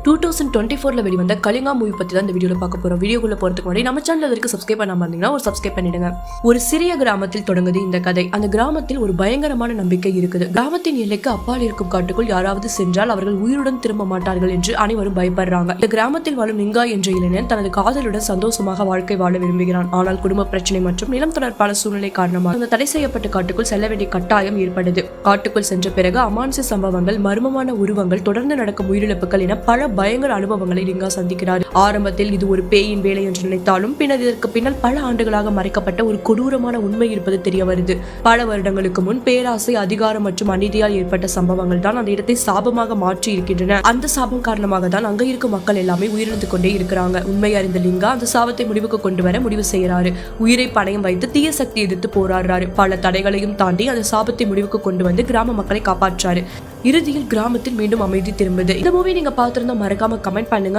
2024 வெளிவந்த கலிங்கா மூவி பத்தி தான் இந்த வீடியோல பார்க்க போறோம். வீடியோக்குள்ள போறதுக்கு முன்னாடி நம்ம சேனல் வரைக்கும் சப்ஸ்கிரைப் பண்ணாம இருந்தீங்கன்னா ஒரு சப்ஸ்கிரைப் பண்ணிடுங்க. ஒரு சிறிய கிராமத்தில் தொடங்குது இந்த கதை. அந்த கிராமத்தில் ஒரு பயங்கரமான நம்பிக்கை இருக்குது. கிராமத்தின் எல்லைக்கு அப்பால் இருக்கும் காட்டுக்குள் யாராவது சென்றால் அவர்கள் உயிருடன் திரும்ப மாட்டார்கள் என்று அனைவரும் பயப்படுறாங்க. இந்த கிராமத்தில் வாழும் நிங்கா என்ற இளைஞன் தனது காதலுடன் சந்தோஷமாக வாழ்க்கை வாழ விரும்புகிறான். ஆனால் குடும்ப பிரச்சனை மற்றும் நிலம் தொடர்பான சூழ்நிலை காரணமாக அந்த தடை செய்யப்பட்ட காட்டுக்குள் செல்ல வேண்டிய கட்டாயம் ஏற்படுது. காட்டுக்குள் சென்ற பிறகு அமானுஷ சம்பவங்கள், மர்மமான உருவங்கள், தொடர்ந்து நடக்கும் உயிரிழப்புகள் என பல பயங்கர அனுபவங்களை லிங்கா சந்திக்கிறார். ஆரம்பத்தில் இது ஒரு பேயின் வேலை என்று நினைத்தாலும் பின்னர் இதற்கு பின்னால் பல ஆண்டுகளாக மறைக்கப்பட்ட ஒரு கொடூரமான உண்மை இருப்பது தெரிய வருது. பல வருடங்களுக்கு முன் பேராசை, அதிகாரம் மற்றும் அநீதியால் ஏற்பட்ட சம்பவங்கள் தான் அந்த இடத்தை சாபமாக மாற்றி இருக்கின்றன. அந்த சாபம் காரணமாக தான் அங்க இருக்கும் மக்கள் எல்லாமே உயிரிழந்து கொண்டே இருக்கிறாங்க. உண்மை அறிந்த லிங்கா அந்த சாபத்தை முடிவுக்கு கொண்டு வர முடிவு செய்யறாரு. உயிரை பணயம் வைத்து தீய சக்தி எதிர்த்து போராடுறாரு. பல தடைகளையும் தாண்டி அந்த சாபத்தை முடிவுக்கு கொண்டு வந்து கிராம மக்களை காப்பாற்றாரு. இறுதியில் கிராமத்தில் மீண்டும் அமைதி திரும்புது. இந்த மூவி நீங்க பார்த்திருந்தா மறக்காம கமெண்ட் பண்ணுங்க.